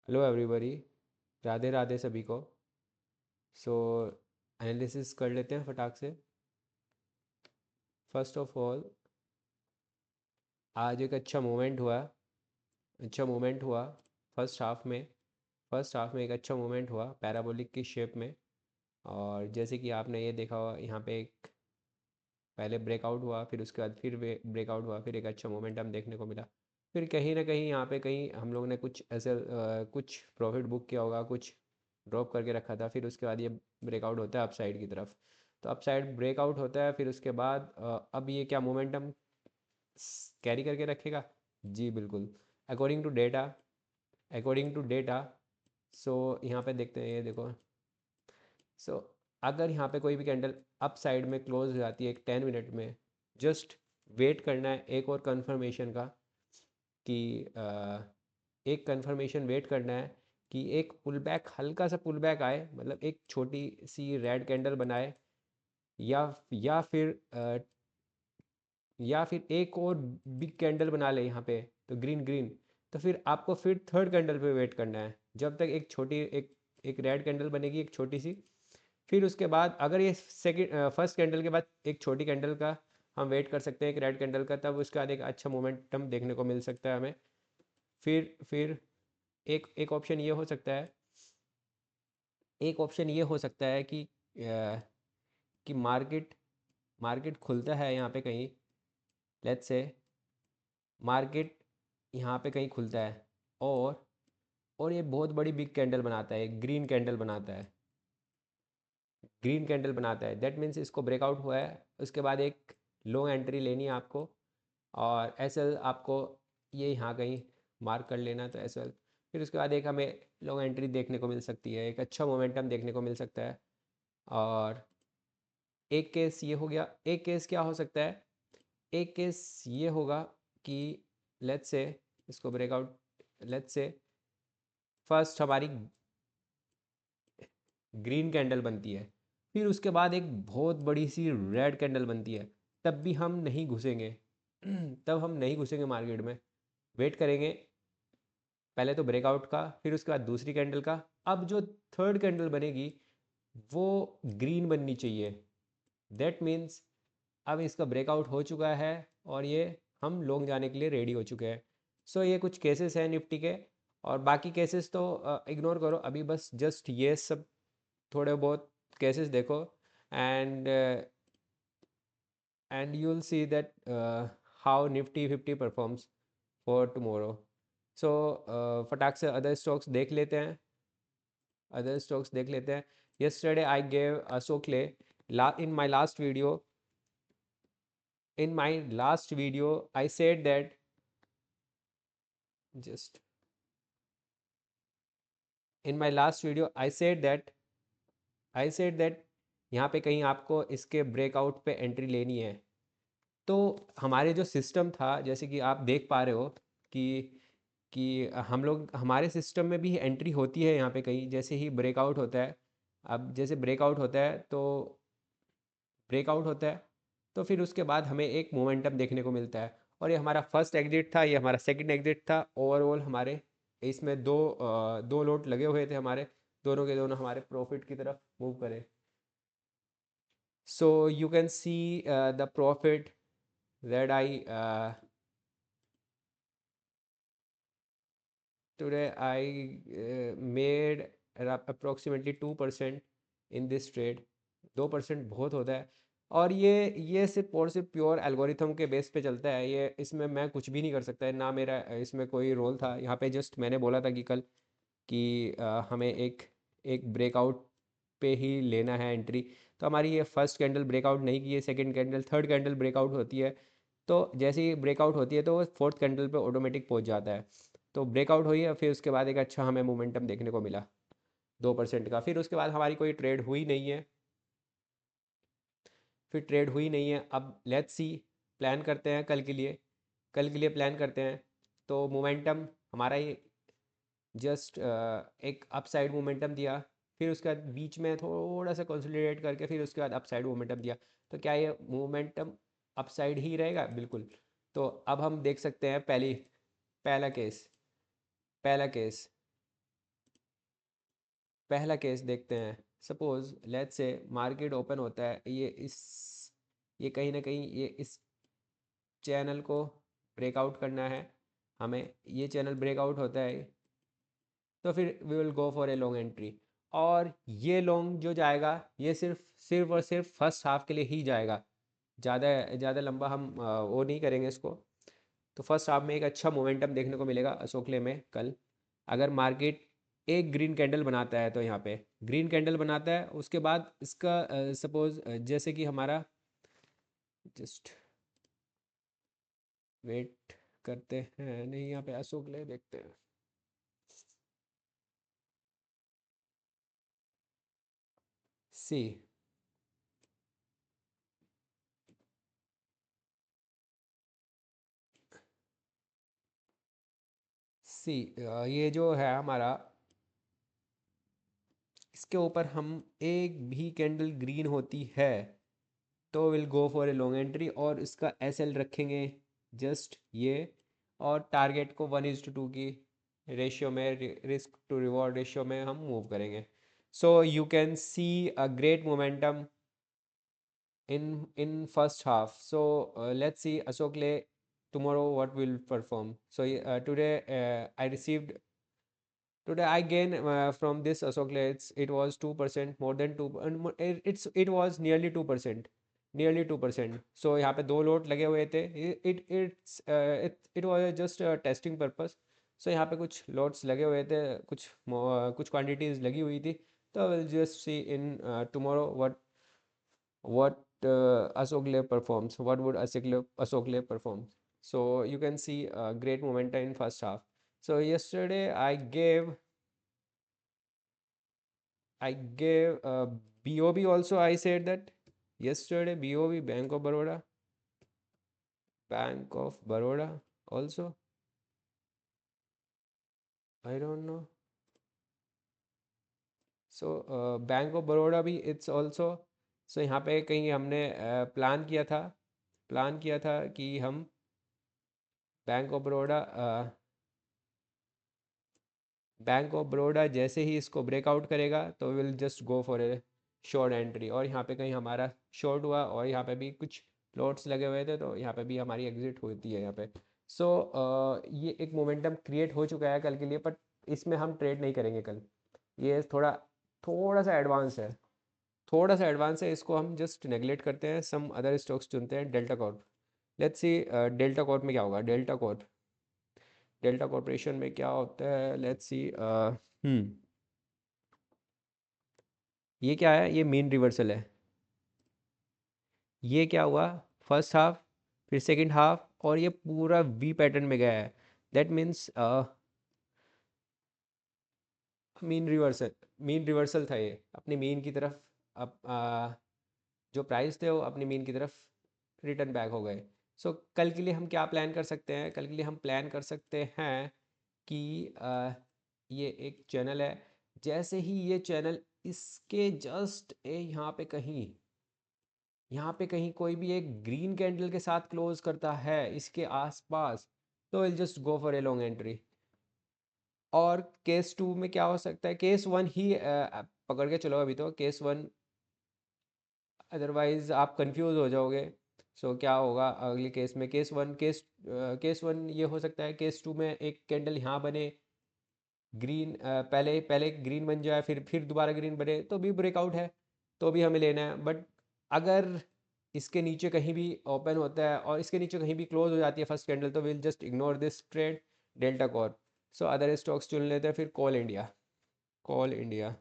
Hello everybody, Radhe Radhe सभी को। सो analysis कर लेते हैं फटाक से। फर्स्ट ऑफ ऑल, आज एक अच्छा मोमेंट हुआ फर्स्ट हाफ में। एक अच्छा मोमेंट हुआ पैराबोलिक की शेप में। और जैसे कि आपने ये देखा हुआ, यहाँ पे एक पहले ब्रेकआउट हुआ, फिर उसके बाद फिर ब्रेकआउट हुआ, फिर एक अच्छा मोमेंटम देखने को मिला। फिर कहीं ना कहीं यहाँ पे कहीं हम लोग ने कुछ ऐसे कुछ प्रॉफिट बुक किया होगा, कुछ ड्रॉप करके रखा था, फिर उसके बाद ये ब्रेकआउट होता है अपसाइड की तरफ। तो अपसाइड ब्रेकआउट होता है, फिर उसके बाद अब ये क्या मोमेंटम कैरी करके रखेगा? जी बिल्कुल। According to data according to data so यहाँ पे देखते हैं, ये देखो। सो अगर यहाँ पे कोई भी कैंडल अप साइड में क्लोज हो जाती है एक 10 मिनट में, जस्ट वेट करना है एक और कंफर्मेशन का, कि एक कंफर्मेशन वेट करना है कि एक पुल बैक, हल्का सा पुल बैक आए, मतलब एक छोटी सी रेड कैंडल बनाए, या या फिर या फिर एक और बिग कैंडल बना ले यहाँ पे, तो ग्रीन ग्रीन। तो फिर आपको फिर थर्ड कैंडल पे वेट करना है, जब तक एक रेड कैंडल बनेगी, एक छोटी सी। फिर उसके बाद अगर ये सेकंड फर्स्ट कैंडल के बाद एक छोटी कैंडल का हम वेट कर सकते हैं, एक रेड कैंडल का, तब उसके बाद एक अच्छा मोमेंटम देखने को मिल सकता है हमें। फिर एक ऑप्शन ये हो सकता है, कि मार्केट मार्केट खुलता है यहाँ पे कहीं, लेट्स से मार्केट यहाँ पे कहीं खुलता है, और ये बहुत बड़ी बिग कैंडल बनाता है, एक ग्रीन कैंडल बनाता है। दैट मीन्स इसको ब्रेकआउट हुआ है। उसके बाद एक लॉन्ग एंट्री लेनी है आपको, और एस एल आपको ये यहाँ कहीं मार्क कर लेना है, तो एस एल। फिर उसके बाद एक हमें लॉन्ग एंट्री देखने को मिल सकती है, एक अच्छा मोमेंटम देखने को मिल सकता है। और एक केस ये हो गया। एक केस क्या हो सकता है? एक केस ये होगा कि लेट्स से इसको ब्रेकआउट, लेट्स से फर्स्ट हमारी ग्रीन कैंडल बनती है, फिर उसके बाद एक बहुत बड़ी सी रेड कैंडल बनती है, तब भी हम नहीं घुसेंगे। तब हम नहीं घुसेंगे मार्केट में, वेट करेंगे पहले तो ब्रेकआउट का, फिर उसके बाद दूसरी कैंडल का। अब जो थर्ड कैंडल बनेगी वो ग्रीन बननी चाहिए। दैट मीन्स अब इसका ब्रेकआउट हो चुका है, और ये हम लॉन्ग जाने के लिए रेडी हो चुके हैं। सो ये कुछ केसेस हैं निफ्टी के, और बाकी केसेस तो इग्नोर करो अभी, बस जस्ट ये सब थोड़े बहुत केसेस देखो, and and you will see that how Nifty 50 performs for tomorrow. So फटाक से अदर स्टॉक्स देख लेते हैं। yesterday I gave Asokle in my last video. I said that, just in my last video I said that यहाँ पे कहीं आपको इसके ब्रेकआउट पे एंट्री लेनी है। तो हमारे जो सिस्टम था, जैसे कि आप देख पा रहे हो कि हम लोग, हमारे सिस्टम में भी एंट्री होती है यहाँ पे कहीं, जैसे ही ब्रेकआउट होता है। अब जैसे ब्रेकआउट होता है तो फिर उसके बाद हमें एक मोमेंटम देखने को मिलता है, और ये हमारा फर्स्ट एग्जिट था, ये हमारा सेकंड एग्जिट था। ओवरऑल हमारे इसमें दो लोट लगे हुए थे हमारे, दोनों के दोनों हमारे प्रॉफिट की तरफ मूव करें। So you can see the profit that I made approximately 2% in this trade। 2% बहुत होता है, और ये सिर्फ प्योर एल्गोरिथम के बेस पे चलता है। ये इसमें मैं कुछ भी नहीं कर सकता है, ना मेरा इसमें कोई रोल था। यहाँ पे जस्ट मैंने बोला था कि कल कि हमें एक एक ब्रेकआउट पे ही लेना है एंट्री। तो हमारी ये फर्स्ट कैंडल ब्रेकआउट नहीं की है, second candle, third candle breakout होती है। तो जैसे ही ब्रेकआउट होती है तो वो फोर्थ कैंडल पे ऑटोमेटिक पहुंच जाता है। तो ब्रेकआउट हुई है, फिर उसके बाद एक अच्छा हमें मोमेंटम देखने को मिला 2% का। फिर उसके बाद हमारी कोई ट्रेड हुई नहीं है, अब लेट्स सी, प्लान करते हैं कल के लिए प्लान करते हैं। तो मोमेंटम हमारा ये जस्ट एक अपसाइड मोमेंटम दिया, फिर उसके बाद बीच में थोड़ा सा कंसोलिडेट करके फिर उसके बाद अपसाइड मोमेंटम दिया। तो क्या ये मोमेंटम अपसाइड ही रहेगा? बिल्कुल। तो अब हम देख सकते हैं पहला केस पहला केस पहला केस देखते हैं। Suppose let's say market open होता है, ये कहीं ना कहीं ये इस चैनल को ब्रेकआउट करना है हमें। ये चैनल ब्रेकआउट होता है तो फिर we will go for a long entry. और ये लॉन्ग जो जाएगा ये सिर्फ सिर्फ और सिर्फ फर्स्ट हाफ के लिए ही जाएगा। ज़्यादा ज़्यादा लंबा हम वो नहीं करेंगे इसको। तो फर्स्ट हाफ में एक अच्छा मोमेंटम देखने को मिलेगा अशोकले में कल। अगर मार्केट एक ग्रीन कैंडल बनाता है तो यहाँ पे ग्रीन कैंडल बनाता है, उसके बाद इसका सपोज जैसे कि हमारा जस्ट वेट करते हैं, नहीं यहाँ पे अशोकले देखते हैं। सी सी ये जो है हमारा, इसके ऊपर हम एक भी कैंडल ग्रीन होती है तो will go for a long entry और इसका एस एल रखेंगे जस्ट ये। और टारगेट को 1:2 की रेशियो में, रिस्क टू रिवॉर्ड रेशियो में हम मूव करेंगे। So you can C a great momentum in first half. So let's see Ashok Le tomorrow what will perform. So today I received, today I gain from this Ashok Le, it was 2% more than 2, and it was nearly 2%, nearly 2%. So यहाँ पे दो लोट लगे हुए थे। it was just a testing purpose. So यहाँ पे कुछ lotus लगे हुए थे, कुछ क्वांटिटीज लगी हुई थी। तो we'll just see in tomorrow what Ashok Leyland performs. What would Ashok Leyland perform? So you can see great momentum in first half. So yesterday I gave BOB also. I said that yesterday BOB, Bank of Baroda also. I don't know. So Bank of Baroda भी it's also. So यहाँ पे कहीं हमने plan किया था कि हम bank of Baroda bank of Baroda जैसे ही इसको ब्रेकआउट करेगा तो will just go for A short entry. और यहाँ पे कहीं हमारा शॉर्ट हुआ और यहाँ पे भी कुछ प्लॉट्स लगे हुए थे तो यहाँ पे भी हमारी एग्जिट होती है यहाँ पे। सो ये एक मोमेंटम क्रिएट हो चुका है कल के लिए, बट इसमें हम ट्रेड नहीं करेंगे कल। ये थोड़ा सा एडवांस है, थोड़ा सा एडवांस है, इसको हम जस्ट नेगलेक्ट करते हैं। सम अदर स्टॉक्स चुनते हैं। Delta Corp, let's see Delta Corp में क्या होगा। डेल्टा कॉर्पोरेशन में क्या होता है, लेट्स सी। ये क्या है, ये मीन रिवर्सल है। ये क्या हुआ, फर्स्ट हाफ फिर सेकंड हाफ और ये पूरा वी पैटर्न में गया है। दैट मीन्स मीन रिवर्सल था ये अपनी मीन की तरफ। अब जो प्राइस थे वो अपनी मीन की तरफ रिटर्न बैक हो गए। सो कल के लिए हम क्या प्लान कर सकते हैं, कल के लिए हम प्लान कर सकते हैं कि ये एक चैनल है। जैसे ही ये चैनल इसके जस्ट यहाँ पे कहीं कोई भी एक ग्रीन कैंडल के साथ क्लोज करता है इसके आसपास, तो will just go for a long entry. और केस टू में क्या हो सकता है, केस वन ही पकड़ के चलो अभी तो, केस वन, अदरवाइज आप कंफ्यूज हो जाओगे। सो क्या होगा अगले केस में, केस वन ये हो सकता है। केस टू में एक कैंडल यहाँ बने ग्रीन, पहले पहले ग्रीन बन जाए फिर दोबारा ग्रीन बने तो भी ब्रेकआउट है, तो भी हमें लेना है। बट अगर इसके नीचे कहीं भी ओपन होता है और इसके नीचे कहीं भी क्लोज हो जाती है फर्स्ट कैंडल, तो will just ignore this trade Delta Corp. So other stocks चुन लेते हैं। फिर Coal India,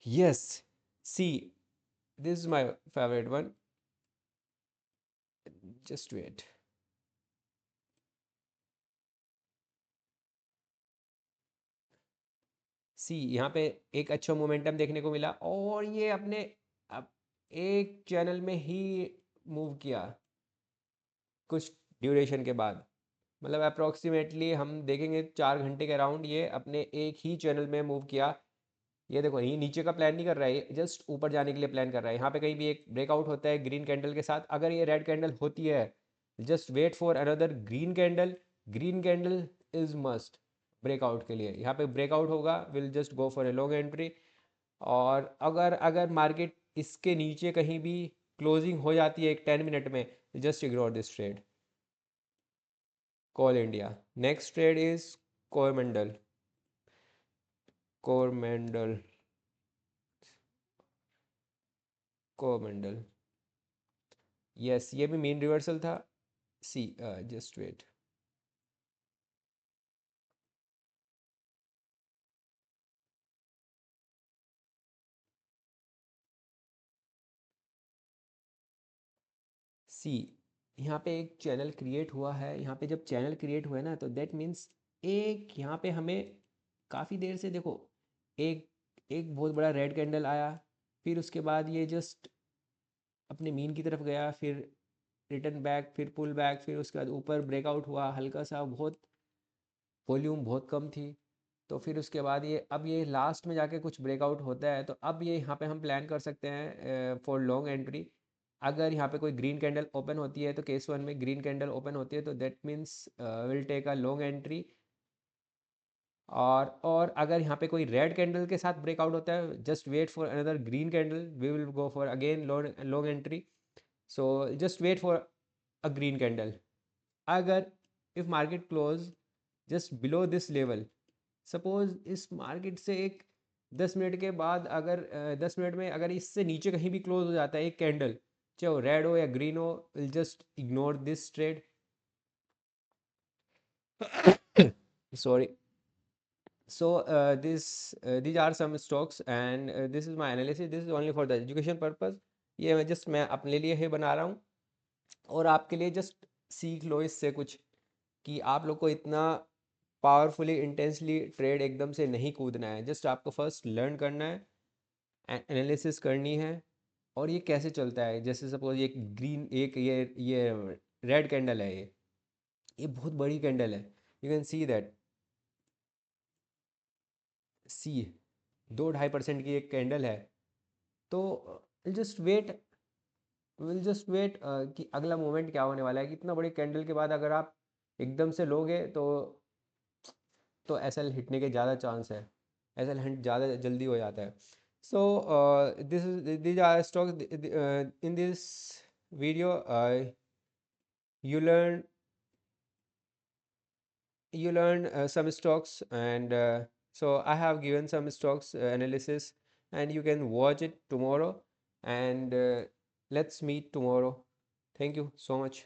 yes, see, this is my favourite one, just wait. See यहाँ पे एक अच्छा मोमेंटम देखने को मिला और ये अपने अब एक चैनल में ही मूव किया कुछ ड्यूरेशन के बाद। मतलब अप्रोक्सीमेटली हम देखेंगे 4 घंटे के अराउंड ये अपने एक ही चैनल में मूव किया। ये देखो, ये नीचे का प्लान नहीं कर रहा है, ये जस्ट ऊपर जाने के लिए प्लान कर रहा है। यहाँ पे कहीं भी एक ब्रेकआउट होता है ग्रीन कैंडल के साथ, अगर ये रेड कैंडल होती है just wait for another green candle. Green candle is must, breakout के लिए। यहाँ पे ब्रेकआउट होगा, will just go for a long entry. और अगर अगर मार्केट इसके नीचे कहीं भी क्लोजिंग हो जाती है एक 10 मिनट में, just ignore this trade. Call India. Next trade is Coromandel. Coromandel. Coromandel. Yes, ये भी मेन रिवर्सल था। सी, जस्ट वेट। सी, यहाँ पे एक चैनल क्रिएट हुआ है। यहाँ पे जब चैनल क्रिएट हुआ है ना, तो दैट मीन्स एक यहाँ पे हमें काफ़ी देर से देखो, एक एक बहुत बड़ा रेड कैंडल आया, फिर उसके बाद ये जस्ट अपने मीन की तरफ गया, फिर रिटर्न बैक, फिर पुल बैक, फिर उसके बाद ऊपर ब्रेकआउट हुआ हल्का सा, बहुत वॉल्यूम बहुत कम थी। तो फिर उसके बाद ये अब ये लास्ट में जाके कुछ ब्रेकआउट होता है, तो अब ये यहाँ पे हम प्लान कर सकते हैं फॉर लॉन्ग एंट्री। अगर यहाँ पे कोई ग्रीन कैंडल ओपन होती है, तो केस वन में ग्रीन कैंडल ओपन होती है, तो that means will take a long entry. और अगर यहाँ पे कोई रेड कैंडल के साथ ब्रेकआउट होता है, just wait for another green candle, we will go for again long entry. So just wait for a green candle. अगर if market close just below this level, suppose इस market से एक 10 minute के बाद अगर 10 minute में अगर इससे नीचे कहीं भी क्लोज हो जाता है एक कैंडल, चाहे वो रेड हो या ग्रीन हो, will just ignore this trade. Sorry. So these are some stocks, and this is my analysis. This is only for the education purpose. ये मैं अपने लिए ही बना रहा हूँ, और आपके लिए जस्ट सीख लो इससे कुछ, कि आप लोग को इतना पावरफुली इंटेंसली ट्रेड एकदम से नहीं कूदना है। जस्ट आपको फर्स्ट लर्न करना है, एनालिसिस करनी है, और ये कैसे चलता है। जैसे सपोज ये ग्रीन, एक ये रेड कैंडल है, ये बहुत बड़ी कैंडल है। You can see that, see 2-2.5% की एक कैंडल है। तो just wait, will just wait कि अगला मोमेंट क्या होने वाला है, कि इतना बड़ी कैंडल के बाद अगर आप एकदम से लोगे, तो एस एल हिटने के ज़्यादा चांस है, एस एल हिट ज़्यादा जल्दी हो जाता है। So this is these are stock in this video. You learn you learn some stocks, and so I have given some stocks analysis, and you can watch it tomorrow, and let's meet tomorrow. Thank you so much.